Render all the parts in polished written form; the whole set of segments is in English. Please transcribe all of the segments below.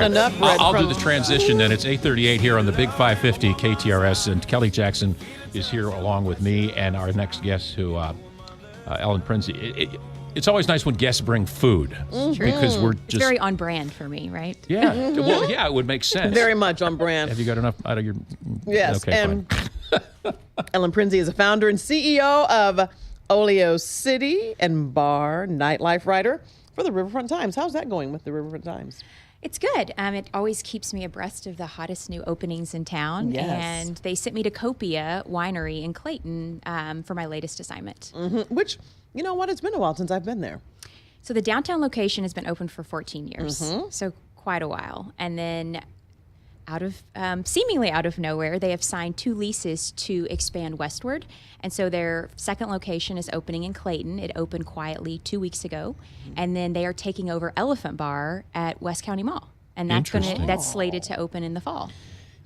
And right. enough bread I'll do from- the transition then. It's 8:38 here on the Big 550 KTRS, and Kelly Jackson is here along with me and our next guest, who Ellen Prinsey. It's always nice when guests bring food because we're It's just very on brand for me, right? yeah. Well, yeah, it would make sense. Very much on brand. Have you got enough out of your? Yes, Okay, and fine. Ellen Prinsey is a founder and CEO of Oleo City and Bar, nightlife writer for the Riverfront Times. How's that going with the Riverfront Times? It's good. It always keeps me abreast of the hottest new openings in town. Yes. And they sent me to Copia Winery in Clayton for my latest assignment. Which, you know what, it's been a while since I've been there. So the downtown location has been open for 14 years, so quite a while. And then seemingly out of nowhere, they have signed 2 leases to expand westward. And so their second location is opening in Clayton. It opened quietly 2 weeks ago. And then they are taking over Elephant Bar at West County Mall. And that's slated to open in the fall.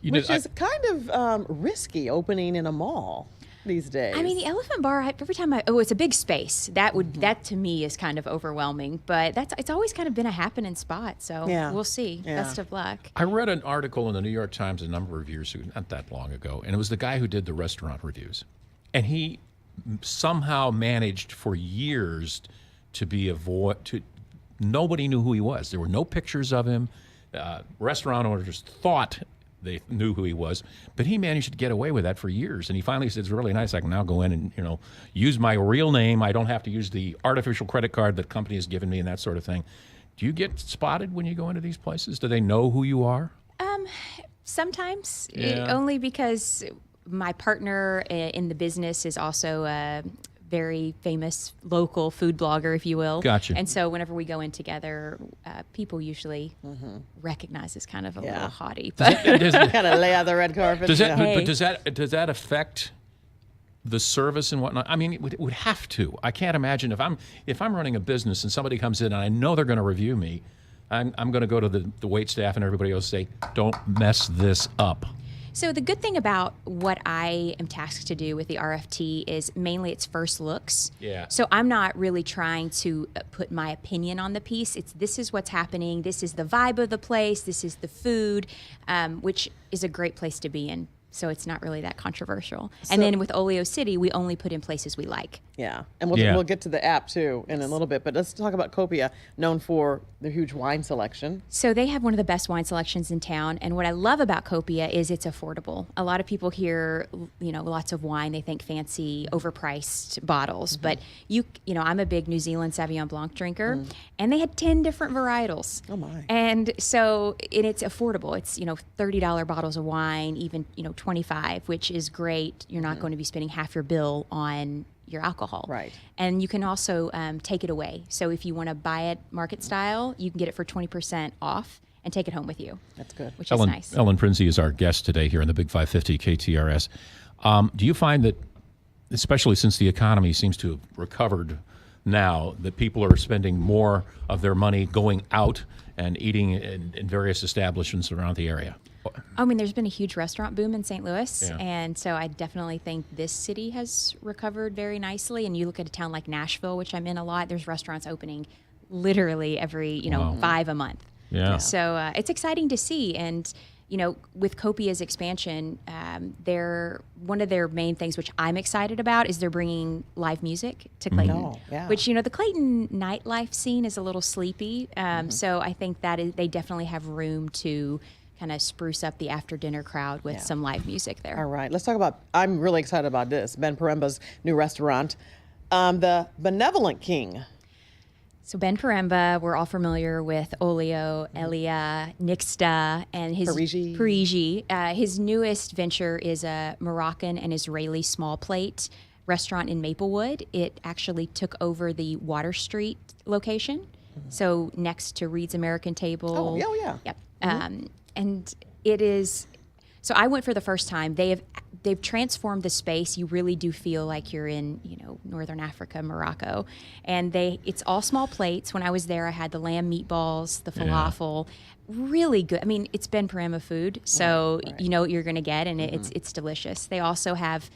Which is kind of risky, opening in a mall these days. I mean, the Elephant Bar, every time it's a big space. That to me is kind of overwhelming, but it's always kind of been a happening spot. So we'll see. Yeah. Best of luck. I read an article in the New York Times a number of years ago, not that long ago, and it was the guy who did the restaurant reviews. And he somehow managed for years to be nobody knew who he was. There were no pictures of him. Restaurant owners thought they knew who he was, but he managed to get away with that for years. And he finally said, it's really nice. I can now go in and, use my real name. I don't have to use the artificial credit card that company has given me and that sort of thing. Do you get spotted when you go into these places? Do they know who you are? Sometimes, Yeah. only because my partner in the business is also a very famous local food blogger, if you will. Gotcha. And so whenever we go in together, people usually recognize as kind of a little haughty. But kind of lay out the red carpet. Does that, Hey. but does that affect the service and whatnot? I mean, it would have to. I can't imagine if I'm running a business and somebody comes in and I know they're going to review me, I'm going to go to the wait staff and everybody else say, don't mess this up. So the good thing about what I am tasked to do with the RFT is mainly it's first looks. Yeah. So I'm not really trying to put my opinion on the piece. This is what's happening. This is the vibe of the place. This is the food, which is a great place to be in. So it's not really that controversial. And then with Oleo City, we only put in places we like. Yeah, and we'll get to the app too in a little bit, but let's talk about Copia, known for their huge wine selection. So they have one of the best wine selections in town, and what I love about Copia is it's affordable. A lot of people hear, lots of wine, they think fancy, overpriced bottles, but I'm a big New Zealand Sauvignon Blanc drinker, and they had 10 different varietals. Oh my! And so it's affordable. It's $30 bottles of wine, even 25, which is great. You're not going to be spending half your bill on your alcohol. Right. And you can also take it away. So if you want to buy it market style, you can get it for 20% off and take it home with you. That's good. Which is nice. Ellen Prinsey is our guest today here in the Big 550 KTRS. Do you find that, especially since the economy seems to have recovered now, that people are spending more of their money going out and eating in various establishments around the area? I mean, there's been a huge restaurant boom in St. Louis, Yeah. and so I definitely think this city has recovered very nicely. And you look at a town like Nashville, which I'm in a lot, there's restaurants opening literally every, 5 a month. Yeah. So it's exciting to see. And, with Copia's expansion, one of their main things, which I'm excited about, is they're bringing live music to Clayton. Oh, yeah. Which, the Clayton nightlife scene is a little sleepy. So I think they definitely have room to kind of spruce up the after dinner crowd with some live music there. All right, let's talk about, I'm really excited about this, Ben Poremba's new restaurant, the Benevolent King. So Ben Poremba, we're all familiar with Oleo, Elia, Nixta, and his Parigi. His newest venture is a Moroccan and Israeli small plate restaurant in Maplewood. It actually took over the Water Street location, so next to Reed's American Table. Oh, yeah. Yep. And it is, so I went for the first time. They've transformed the space. You really do feel like you're in, Northern Africa, Morocco. And it's all small plates. When I was there, I had the lamb meatballs, the falafel. Really good. I mean, it's Ben Poremba food, so you know what you're going to get, and it's delicious. They also have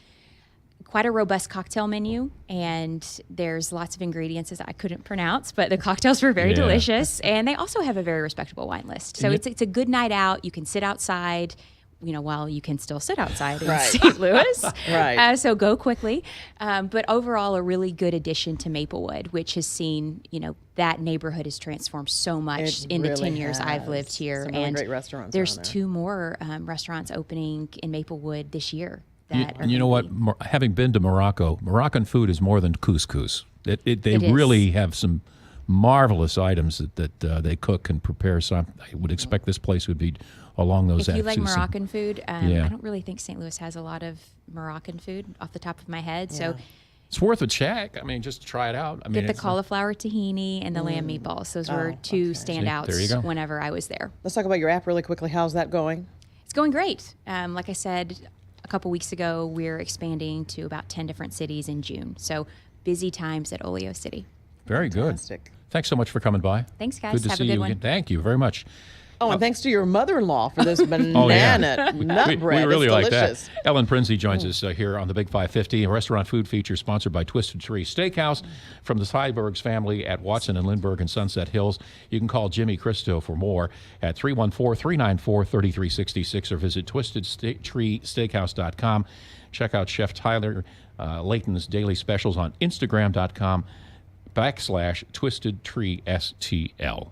quite a robust cocktail menu, and there's lots of ingredients that I couldn't pronounce, but the cocktails were very delicious. And they also have a very respectable wine list. So it's a good night out. You can sit outside, while you can still sit outside in St. Louis. Right. So go quickly. But overall, a really good addition to Maplewood, which has seen, that neighborhood has transformed so much in the 10 years I've lived here. Some really and great restaurants there's around there. 2 more restaurants opening in Maplewood this year. You know what? Having been to Morocco, Moroccan food is more than couscous. They really have some marvelous items that they cook and prepare. So I would expect this place would be along those axes. If you like axes. Moroccan food, I don't really think St. Louis has a lot of Moroccan food off the top of my head. Yeah. So it's worth a check. I mean, just try it out. get the cauliflower tahini and the lamb meatballs. Those were 2 standouts there you go. whenever I was there. Let's talk about your app really quickly. How's that going? It's going great. Like I said a couple weeks ago, we're expanding to about 10 different cities in June. So busy times at Oleo City. Very Fantastic. good. Thanks so much for coming by. Thanks, guys. Good to Have see a good you one. again. Thank you very much. Oh, and thanks to your mother-in-law for this banana nut bread. We really It's like delicious. that. Ellen Prinzi joins us here on the Big 550, a restaurant food feature sponsored by Twisted Tree Steakhouse from the Seibergs family at Watson and Lindbergh and Sunset Hills. You can call Jimmy Christo for more at 314-394-3366 or visit twistedtreesteakhouse.com. Check out Chef Tyler Layton's daily specials on Instagram.com/TwistedTreeSTL.